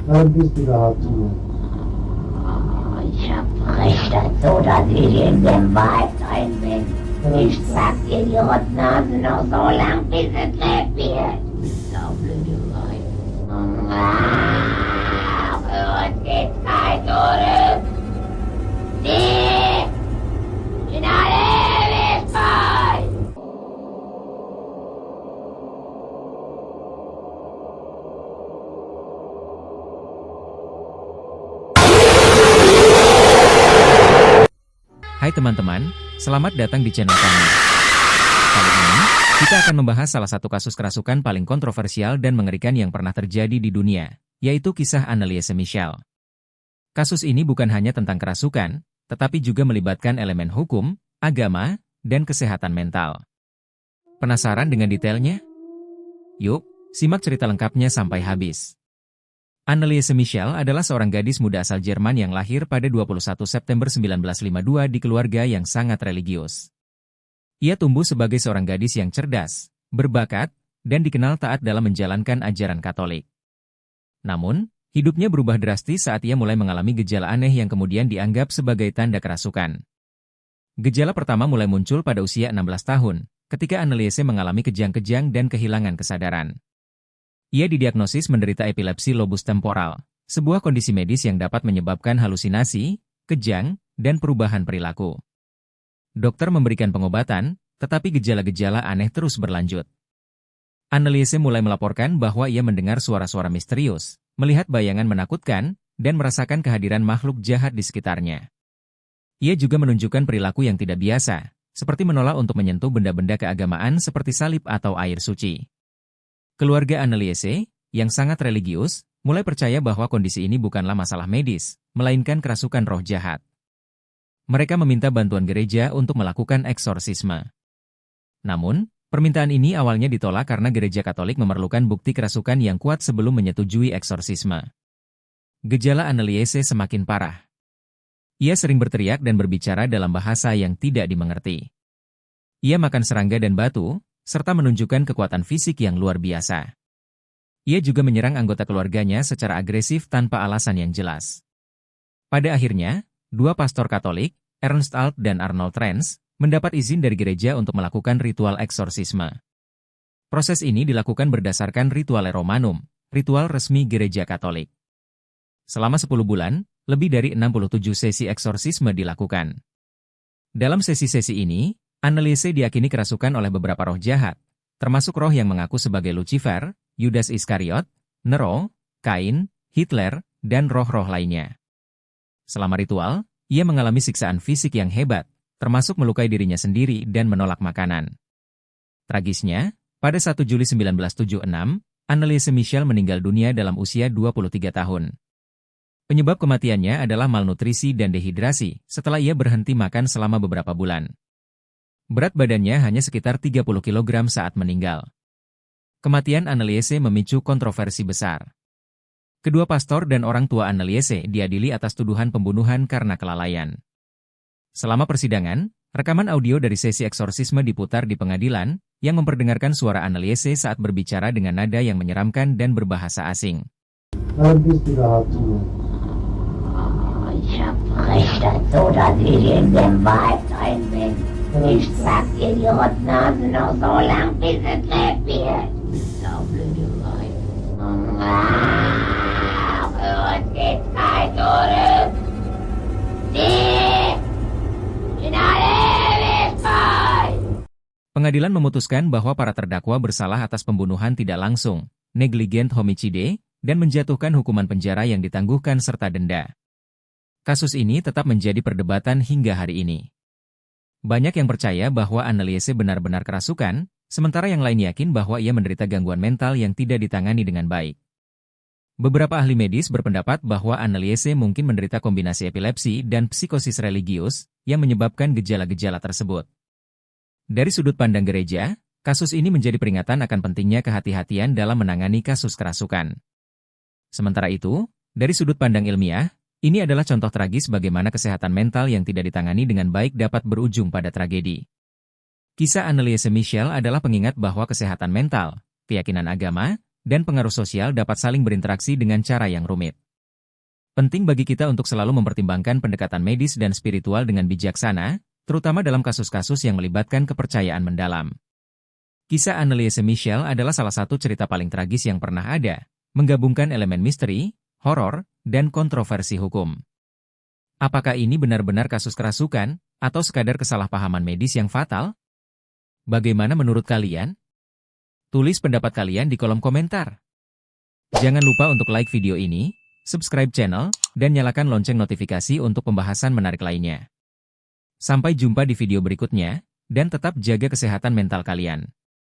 Ein bisschen dazu. Ich hab recht dazu, dass ich in dem Wald drin bin. Ich sag dir die Rotnase noch so lang, bis es lebt wird. Saublöde Weib. Für uns geht's kein Tode. Nee! In alle Ewigkeit! Hai teman-teman, selamat datang di channel kami. Kali ini, kita akan membahas salah satu kasus kerasukan paling kontroversial dan mengerikan yang pernah terjadi di dunia, yaitu kisah Anneliese Michel. Kasus ini bukan hanya tentang kerasukan, tetapi juga melibatkan elemen hukum, agama, dan kesehatan mental. Penasaran dengan detailnya? Yuk, simak cerita lengkapnya sampai habis. Anneliese Michel adalah seorang gadis muda asal Jerman yang lahir pada 21 September 1952 di keluarga yang sangat religius. Ia tumbuh sebagai seorang gadis yang cerdas, berbakat, dan dikenal taat dalam menjalankan ajaran Katolik. Namun, hidupnya berubah drastis saat ia mulai mengalami gejala aneh yang kemudian dianggap sebagai tanda kerasukan. Gejala pertama mulai muncul pada usia 16 tahun, ketika Anneliese mengalami kejang-kejang dan kehilangan kesadaran. Ia didiagnosis menderita epilepsi lobus temporal, sebuah kondisi medis yang dapat menyebabkan halusinasi, kejang, dan perubahan perilaku. Dokter memberikan pengobatan, tetapi gejala-gejala aneh terus berlanjut. Anneliese mulai melaporkan bahwa ia mendengar suara-suara misterius, melihat bayangan menakutkan, dan merasakan kehadiran makhluk jahat di sekitarnya. Ia juga menunjukkan perilaku yang tidak biasa, seperti menolak untuk menyentuh benda-benda keagamaan seperti salib atau air suci. Keluarga Anneliese, yang sangat religius, mulai percaya bahwa kondisi ini bukanlah masalah medis, melainkan kerasukan roh jahat. Mereka meminta bantuan gereja untuk melakukan eksorsisme. Namun, permintaan ini awalnya ditolak karena gereja Katolik memerlukan bukti kerasukan yang kuat sebelum menyetujui eksorsisme. Gejala Anneliese semakin parah. Ia sering berteriak dan berbicara dalam bahasa yang tidak dimengerti. Ia makan serangga dan batu, serta menunjukkan kekuatan fisik yang luar biasa. Ia juga menyerang anggota keluarganya secara agresif tanpa alasan yang jelas. Pada akhirnya, dua pastor Katolik, Ernst Alt dan Arnold Trenz, mendapat izin dari gereja untuk melakukan ritual eksorsisme. Proses ini dilakukan berdasarkan Rituale Romanum, ritual resmi gereja Katolik. Selama 10 bulan, lebih dari 67 sesi eksorsisme dilakukan. Dalam sesi-sesi ini, Anneliese diyakini kerasukan oleh beberapa roh jahat, termasuk roh yang mengaku sebagai Lucifer, Yudas Iskariot, Nero, Kain, Hitler, dan roh-roh lainnya. Selama ritual, ia mengalami siksaan fisik yang hebat, termasuk melukai dirinya sendiri dan menolak makanan. Tragisnya, pada 1 Juli 1976, Anneliese Michel meninggal dunia dalam usia 23 tahun. Penyebab kematiannya adalah malnutrisi dan dehidrasi setelah ia berhenti makan selama beberapa bulan. Berat badannya hanya sekitar 30 kg saat meninggal. Kematian Anneliese memicu kontroversi besar. Kedua pastor dan orang tua Anneliese diadili atas tuduhan pembunuhan karena kelalaian. Selama persidangan, rekaman audio dari sesi eksorsisme diputar di pengadilan, yang memperdengarkan suara Anneliese saat berbicara dengan nada yang menyeramkan dan berbahasa asing. Ein bisschen dazu. Ich hab recht dazu, dass ich in dem Wald drin bin. Ich sag dir die Rotnase noch so lang, bis es lebt wird. Saublöde Weib. Für uns geht's kein Tode. Nee! In alle Ewigkeit! Pengadilan memutuskan bahwa para terdakwa bersalah atas pembunuhan tidak langsung, negligent homicide, dan menjatuhkan hukuman penjara yang ditangguhkan serta denda. Kasus ini tetap menjadi perdebatan hingga hari ini. Banyak yang percaya bahwa Anneliese benar-benar kerasukan, sementara yang lain yakin bahwa ia menderita gangguan mental yang tidak ditangani dengan baik. Beberapa ahli medis berpendapat bahwa Anneliese mungkin menderita kombinasi epilepsi dan psikosis religius yang menyebabkan gejala-gejala tersebut. Dari sudut pandang gereja, kasus ini menjadi peringatan akan pentingnya kehati-hatian dalam menangani kasus kerasukan. Sementara itu, dari sudut pandang ilmiah, ini adalah contoh tragis bagaimana kesehatan mental yang tidak ditangani dengan baik dapat berujung pada tragedi. Kisah Anneliese Michel adalah pengingat bahwa kesehatan mental, keyakinan agama, dan pengaruh sosial dapat saling berinteraksi dengan cara yang rumit. Penting bagi kita untuk selalu mempertimbangkan pendekatan medis dan spiritual dengan bijaksana, terutama dalam kasus-kasus yang melibatkan kepercayaan mendalam. Kisah Anneliese Michel adalah salah satu cerita paling tragis yang pernah ada, menggabungkan elemen misteri, horor, dan kontroversi hukum. Apakah ini benar-benar kasus kerasukan, atau sekadar kesalahpahaman medis yang fatal? Bagaimana menurut kalian? Tulis pendapat kalian di kolom komentar. Jangan lupa untuk like video ini, subscribe channel, dan nyalakan lonceng notifikasi untuk pembahasan menarik lainnya. Sampai jumpa di video berikutnya, dan tetap jaga kesehatan mental kalian.